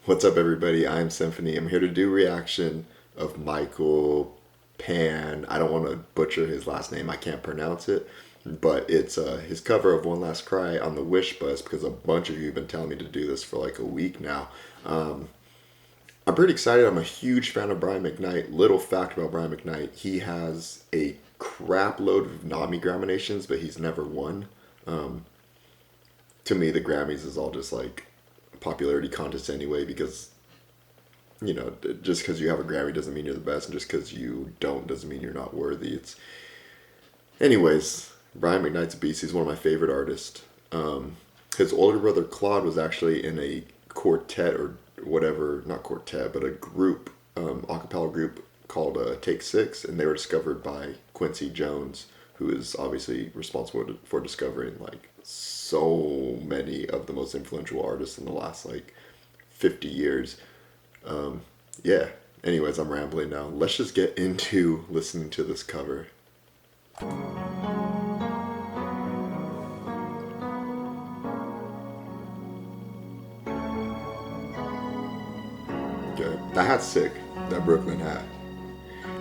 What's up, everybody? Iamsymphony. I'm here to do reaction of Michael Pan. I don't want to butcher his last name. I can't pronounce it, but it's his cover of One Last Cry on the Wish bus because a bunch of you have been telling me to do this for like a week now. I'm pretty excited. I'm a huge fan of Brian McKnight. Little fact about Brian McKnight: he has a crap load of NAMI Graminations, but he's never won. To me, the Grammys is all just like popularity contest anyway, because just because you have a Grammy doesn't mean you're the best, and just because you don't doesn't mean you're not worthy. It's anyways. Brian McKnight's a beast. He's one of my favorite artists. His older brother Claude was actually in a quartet or whatever, not quartet, but a group, a cappella group called Take Six, and they were discovered by Quincy Jones, who is obviously responsible for discovering like so many of the most influential artists in the last like 50 years. Yeah. Anyways, I'm rambling now. Let's just get into listening to this cover. Okay. That hat's sick. That Brooklyn hat.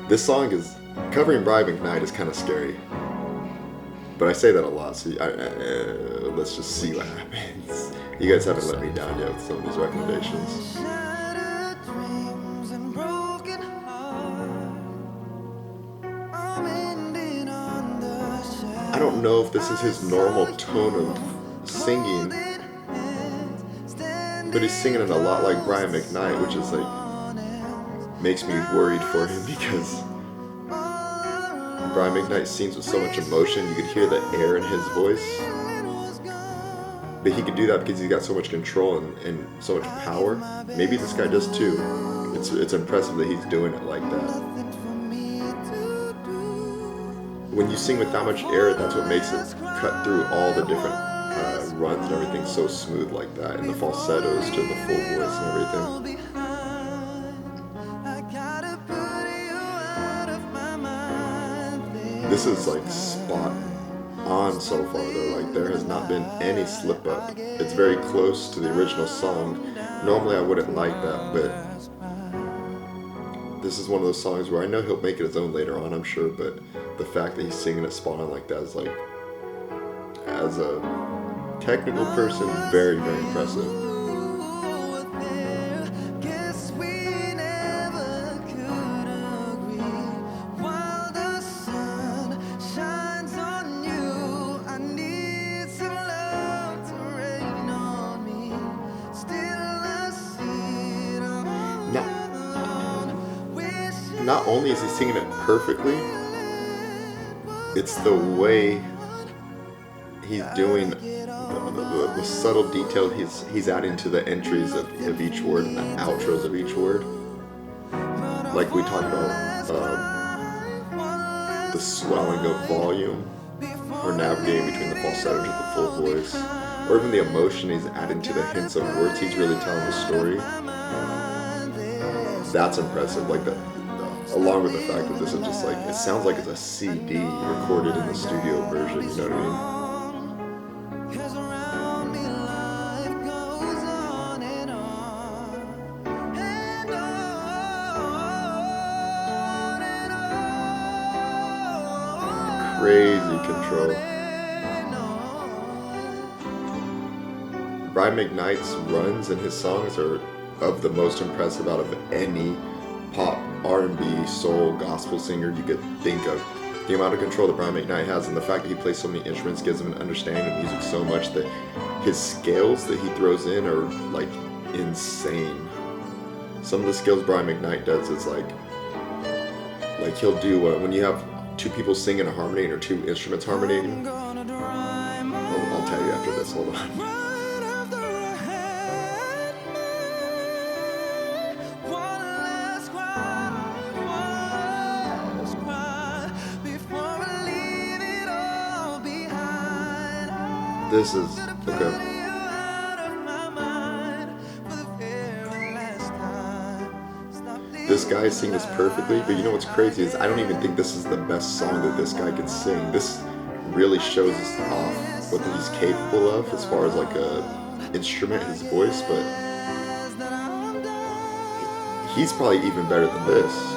This song is covering Brian McKnight is kind of scary. But I say that a lot, so let's just see what happens. You guys haven't let me down yet with some of these recommendations. I don't know if this is his normal tone of singing, but he's singing it a lot like Brian McKnight, which is like, makes me worried for him because Brian McKnight sings with so much emotion. You could hear the air in his voice. But he could do that because he's got so much control and so much power. Maybe this guy does too. It's impressive that he's doing it like that. When you sing with that much air, that's what makes it cut through all the different runs and everything so smooth like that. And the falsettos to the full voice and everything. This is like spot on so far though, like there has not been any slip up. It's very close to the original song. Normally I wouldn't like that, but this is one of those songs where I know he'll make it his own later on, I'm sure, but the fact that he's singing it spot on like that is like, as a technical person, very, very impressive. Not only is he singing it perfectly, it's the way he's doing the subtle detail he's adding to the entries of each word and the outros of each word. Like we talked about the swelling of volume, or navigating between the falsetto to the full voice, or even the emotion he's adding to the hints of words. He's really telling the story. That's impressive. Like that. Along with the fact that this is just like, it sounds like it's a CD recorded in the studio version, you know what I mean? Crazy control. Brian McKnight's runs and his songs are of the most impressive out of any pop, R&B, soul, gospel singer you could think of. The amount of control that Brian McKnight has, and the fact that he plays so many instruments gives him an understanding of music so much that his scales that he throws in are like insane. Some of the skills Brian McKnight does is like he'll do when you have two people singing a harmony or two instruments harmonating. I'll tell you after this, hold on. This is okay. This guy sings this perfectly, but you know what's crazy is I don't even think this is the best song that this guy can sing. This really shows us off what he's capable of as far as like a instrument, his voice, but He's probably even better than this.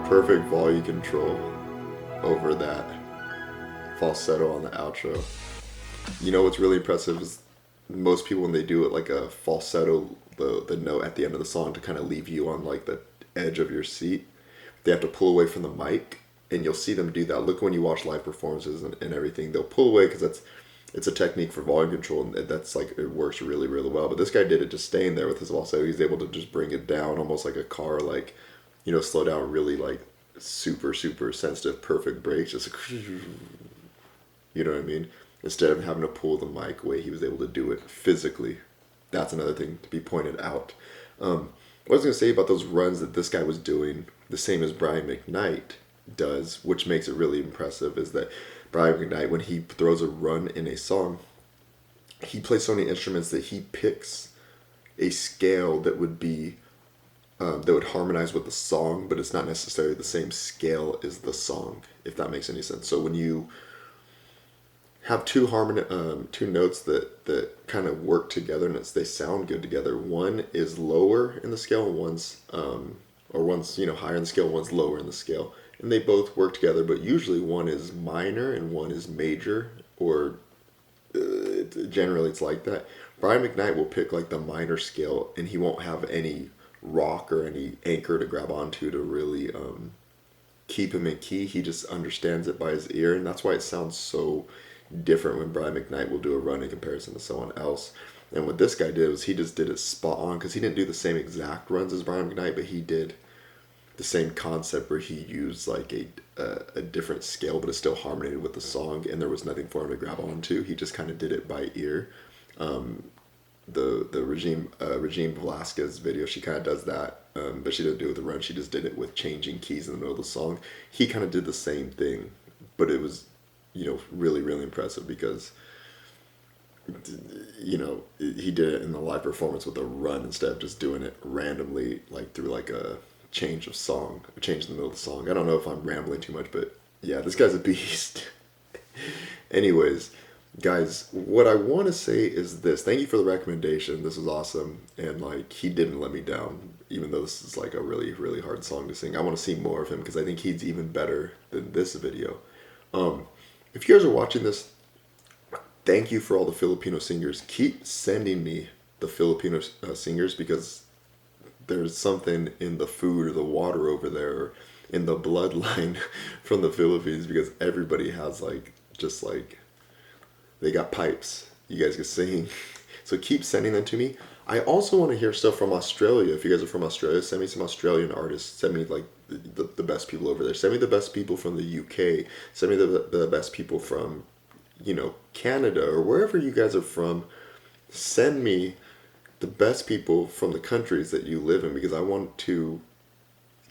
Perfect volume control over that falsetto on the outro. You know what's really impressive is most people, when they do it like a falsetto, the note at the end of the song to kind of leave you on like the edge of your seat, they have to pull away from the mic, and you'll see them do that. Look, when you watch live performances and everything, they'll pull away because it's a technique for volume control, and that's like, it works really, really well. But this guy did it just staying there with his falsetto. He's able to just bring it down almost like a car, like, you know, slow down really like super, super sensitive, perfect breaks, just you know what I mean? Instead of having to pull the mic away, he was able to do it physically. That's another thing to be pointed out. What I was going to say about those runs that this guy was doing, the same as Brian McKnight does, which makes it really impressive, is that Brian McKnight, when he throws a run in a song, he plays so many instruments that he picks a scale that would be that would harmonize with the song, but it's not necessarily the same scale as the song, if that makes any sense. So when you have two notes that kind of work together and they sound good together, one is lower in the scale, and one's you know, higher in the scale, one's lower in the scale, and they both work together, but usually one is minor and one is major, or generally it's like that. Brian McKnight will pick like the minor scale, and he won't have any rock or any anchor to grab onto to really keep him in key. He just understands it by his ear, and that's why it sounds so different when Brian McKnight will do a run in comparison to someone else. And what this guy did was he just did it spot on, because he didn't do the same exact runs as Brian McKnight, but he did the same concept where he used like a different scale, but it still harmonized with the song, and there was nothing for him to grab onto. He just kind of did it by ear. The Regine Velasquez video, she kind of does that, but she didn't do it with the run. She just did it with changing keys in the middle of the song. He kind of did the same thing, but it was, you know, really, really impressive because, you know, he did it in the live performance with a run instead of just doing it randomly, like through like a change in the middle of the song. I don't know if I'm rambling too much, but yeah, this guy's a beast. Anyways, guys, what I want to say is this. Thank you for the recommendation. This was awesome. And like, he didn't let me down, even though this is like a really, really hard song to sing. I want to see more of him because I think he's even better than this video. If you guys are watching this, thank you for all the Filipino singers. Keep sending me the Filipino singers, because there's something in the food or the water over there, in the bloodline from the Philippines, because everybody has like, just like, they got pipes. You guys can sing. So keep sending them to me. I also want to hear stuff from Australia. If you guys are from Australia, send me some Australian artists. Send me like the best people over there. Send me the best people from the UK. Send me the best people from, you know, Canada or wherever you guys are from. Send me the best people from the countries that you live in, because I want to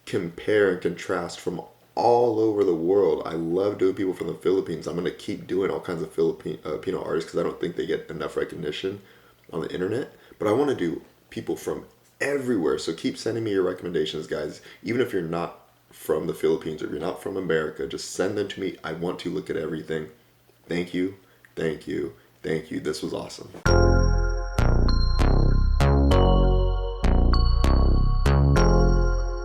compare and contrast from all over the world. I love doing people from the Philippines. I'm going to keep doing all kinds of Filipino artists because I don't think they get enough recognition on the internet. But I want to do people from everywhere. So keep sending me your recommendations, guys. Even if you're not from the Philippines or if you're not from America, just send them to me. I want to look at everything. Thank you. Thank you. Thank you. This was awesome.